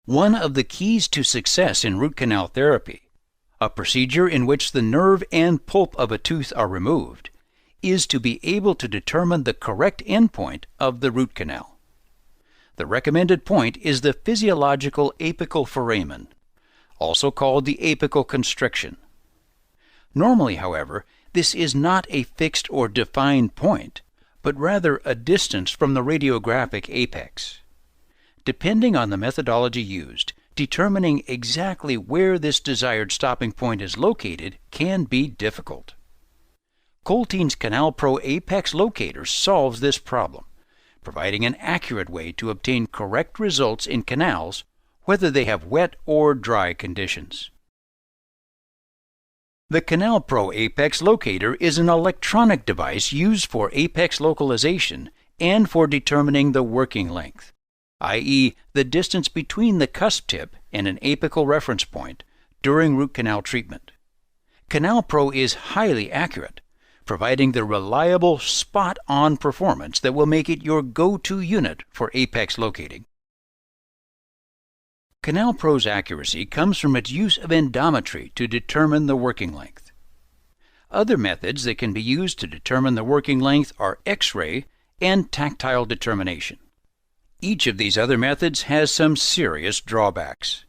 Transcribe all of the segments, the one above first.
One of the keys to success in root canal therapy, a procedure in which the nerve and pulp of a tooth are removed, is to be able to determine the correct endpoint of the root canal. The recommended point is the physiological apical foramen, also called the apical constriction. Normally, however, this is not a fixed or defined point, but rather a distance from the radiographic apex. Depending on the methodology used, determining exactly where this desired stopping point is located can be difficult. Coltene's CanalPro Apex Locator solves this problem, providing an accurate way to obtain correct results in canals, whether they have wet or dry conditions. The CanalPro Apex Locator is an electronic device used for apex localization and for determining the working length, i.e., the distance between the cusp tip and an apical reference point during root canal treatment. CanalPro is highly accurate, providing the reliable, spot-on performance that will make it your go-to unit for apex locating. CanalPro's accuracy comes from its use of endometry to determine the working length. Other methods that can be used to determine the working length are X-ray and tactile determination. Each of these other methods has some serious drawbacks.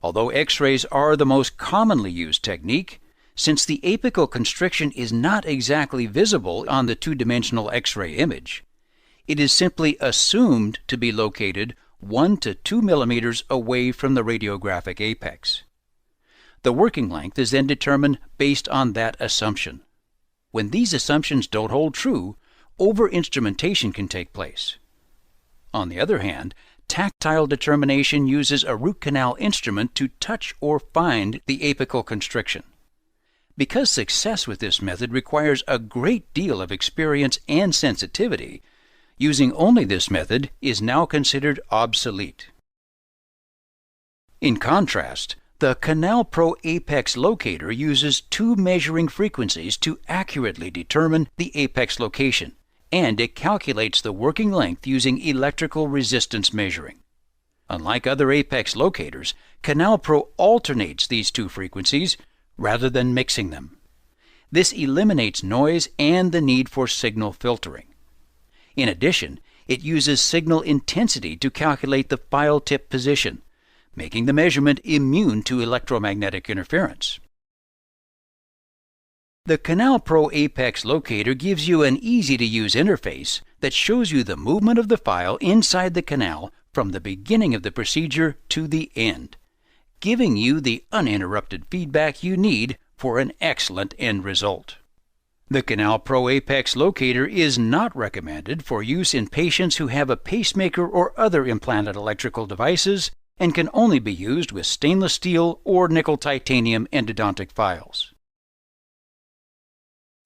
Although X-rays are the most commonly used technique, since the apical constriction is not exactly visible on the two-dimensional X-ray image, it is simply assumed to be located 1 to 2 millimeters away from the radiographic apex. The working length is then determined based on that assumption. When these assumptions don't hold true, over-instrumentation can take place. On the other hand, tactile determination uses a root canal instrument to touch or find the apical constriction. Because success with this method requires a great deal of experience and sensitivity, using only this method is now considered obsolete. In contrast, the CanalPro Apex Locator uses two measuring frequencies to accurately determine the apex location, and it calculates the working length using electrical resistance measuring. Unlike other apex locators, CanalPro alternates these two frequencies rather than mixing them. This eliminates noise and the need for signal filtering. In addition, it uses signal intensity to calculate the file tip position, making the measurement immune to electromagnetic interference. The CanalPro Apex Locator gives you an easy-to-use interface that shows you the movement of the file inside the canal from the beginning of the procedure to the end, giving you the uninterrupted feedback you need for an excellent end result. The CanalPro Apex Locator is not recommended for use in patients who have a pacemaker or other implanted electrical devices and can only be used with stainless steel or nickel titanium endodontic files.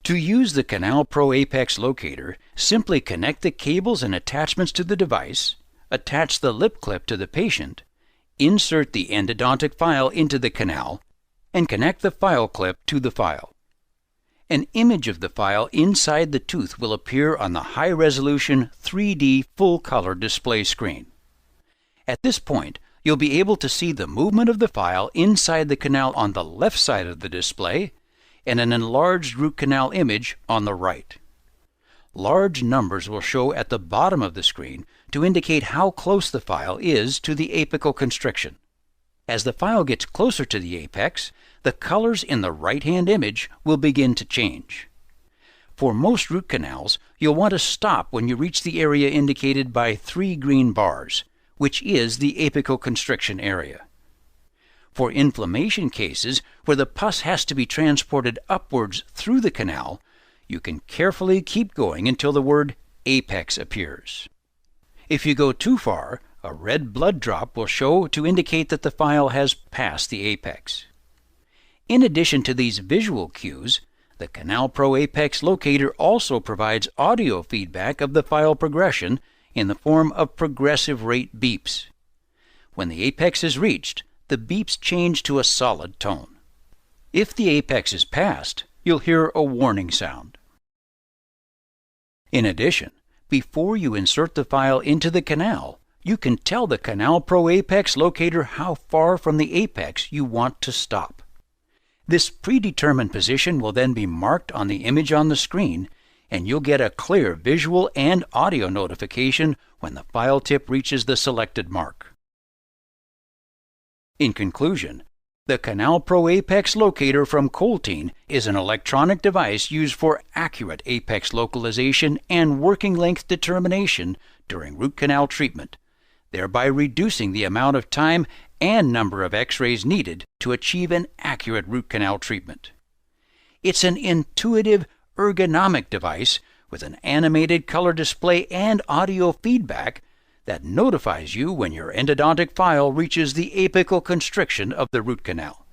To use the CanalPro Apex Locator, simply connect the cables and attachments to the device, attach the lip clip to the patient, insert the endodontic file into the canal, and connect the file clip to the file. An image of the file inside the tooth will appear on the high-resolution 3D full-color display screen. At this point, you'll be able to see the movement of the file inside the canal on the left side of the display and an enlarged root canal image on the right. Large numbers will show at the bottom of the screen to indicate how close the file is to the apical constriction. As the file gets closer to the apex, the colors in the right-hand image will begin to change. For most root canals, you'll want to stop when you reach the area indicated by 3 green bars, which is the apical constriction area. For inflammation cases where the pus has to be transported upwards through the canal, you can carefully keep going until the word apex appears. If you go too far, a red blood drop will show to indicate that the file has passed the apex. In addition to these visual cues, the CanalPro Apex Locator also provides audio feedback of the file progression in the form of progressive rate beeps. When the apex is reached, the beeps change to a solid tone. If the apex is passed, you'll hear a warning sound. In addition, before you insert the file into the canal, You can tell the CanalPro Apex Locator how far from the apex you want to stop. This predetermined position will then be marked on the image on the screen, and you'll get a clear visual and audio notification when the file tip reaches the selected mark. In conclusion, the CanalPro Apex Locator from Coltene is an electronic device used for accurate apex localization and working length determination during root canal treatment, thereby reducing the amount of time and number of X-rays needed to achieve an accurate root canal treatment. It's an intuitive, ergonomic device with an animated color display and audio feedback that notifies you when your endodontic file reaches the apical constriction of the root canal.